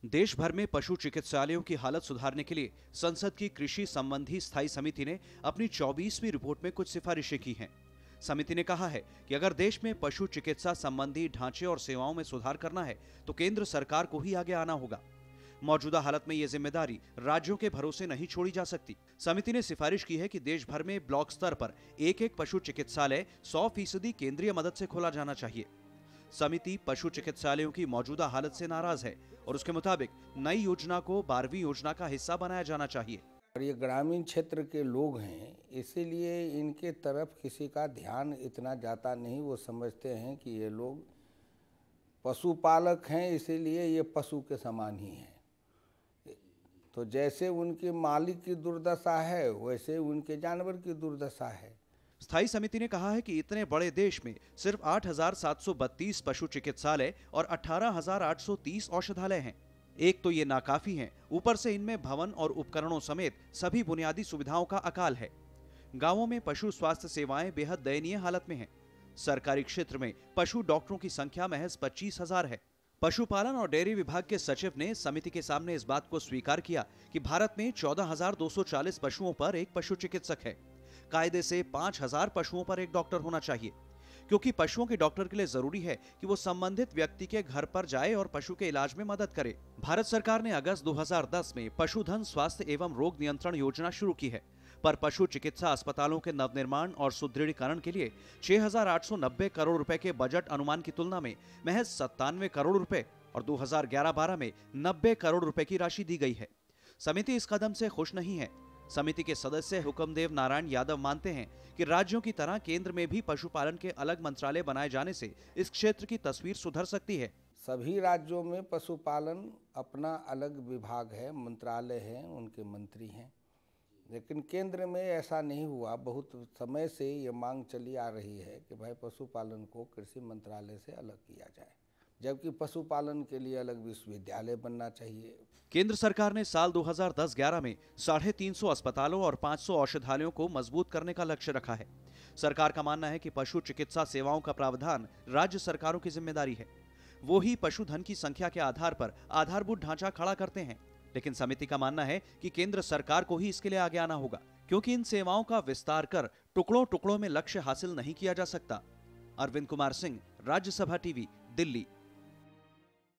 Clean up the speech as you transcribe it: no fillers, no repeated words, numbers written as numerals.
देश भर में पशु चिकित्सालयों की हालत सुधारने के लिए संसद की कृषि संबंधी स्थायी समिति ने अपनी 24वीं रिपोर्ट में कुछ सिफारिशें की हैं। समिति ने कहा है कि अगर देश में पशु चिकित्सा संबंधी ढांचे और सेवाओं में सुधार करना है तो केंद्र सरकार को ही आगे आना होगा। मौजूदा हालत में ये जिम्मेदारी राज्यों के भरोसे नहीं छोड़ी जा सकती। समिति ने सिफारिश की है कि देश भर में ब्लॉक स्तर पर एक पशु चिकित्सालय 100% केंद्रीय मदद से खोला जाना चाहिए। समिति पशु चिकित्सालयों की मौजूदा हालत से नाराज है और उसके मुताबिक नई योजना को 12वीं योजना का हिस्सा बनाया जाना चाहिए। और ये ग्रामीण क्षेत्र के लोग हैं, इसीलिए इनके तरफ किसी का ध्यान इतना जाता नहीं। वो समझते हैं कि ये लोग पशुपालक हैं, इसीलिए ये पशु के समान ही हैं। तो जैसे उनके मालिक की दुर्दशा है वैसे उनके जानवर की दुर्दशा है। स्थायी समिति ने कहा है कि इतने बड़े देश में सिर्फ 8,732 पशु चिकित्सालय और 18,830 औषधालय हैं। एक तो ये नाकाफी हैं, ऊपर से इनमें भवन और उपकरणों समेत सभी बुनियादी सुविधाओं का अकाल है। गांवों में पशु स्वास्थ्य सेवाएं बेहद दयनीय हालत में हैं। सरकारी क्षेत्र में पशु डॉक्टरों की संख्या महज 25,000 है। पशुपालन और डेयरी विभाग के सचिव ने समिति के सामने इस बात को स्वीकार किया कि भारत में 14,240 पशुओं पर एक पशु चिकित्सक है। कायदे से 5,000 पशुओं पर एक डॉक्टर होना चाहिए, क्योंकि पशुओं के डॉक्टर के लिए जरूरी है कि वो संबंधित व्यक्ति के घर पर जाए और पशु के इलाज में मदद करे। भारत सरकार ने अगस्त 2010 में पशुधन स्वास्थ्य एवं रोग नियंत्रण योजना शुरू की है, पर पशु चिकित्सा अस्पतालों के नवनिर्माण और सुदृढ़ीकरण के लिए 6,890 करोड़ रुपए के बजट अनुमान की तुलना में महज 97 करोड़ रुपए और 2011-12 में 90 करोड़ रुपए की राशि दी गई है। समिति इस कदम से खुश नहीं है। समिति के सदस्य हुक्मदेव नारायण यादव मानते हैं कि राज्यों की तरह केंद्र में भी पशुपालन के अलग मंत्रालय बनाए जाने से इस क्षेत्र की तस्वीर सुधर सकती है। सभी राज्यों में पशुपालन अपना अलग विभाग है, मंत्रालय है, उनके मंत्री हैं, लेकिन केंद्र में ऐसा नहीं हुआ। बहुत समय से ये मांग चली आ रही है कि भाई पशुपालन को कृषि मंत्रालय से अलग किया जाए, जबकि पशुपालन के लिए अलग विश्वविद्यालय बनना चाहिए। केंद्र सरकार ने साल 2010-11 में 350 अस्पतालों और 500 औषधालयों को मजबूत करने का लक्ष्य रखा है। सरकार का मानना है कि पशु चिकित्सा सेवाओं का प्रावधान राज्य सरकारों की जिम्मेदारी है। वो ही पशुधन की संख्या के आधार पर आधारभूत ढांचा खड़ा करते हैं, लेकिन समिति का मानना है कि केंद्र सरकार को ही इसके लिए आगे आना होगा, क्योंकि इन सेवाओं का विस्तार कर टुकड़ों टुकड़ों में लक्ष्य हासिल नहीं किया जा सकता। अरविंद कुमार सिंह, राज्यसभा टीवी, दिल्ली।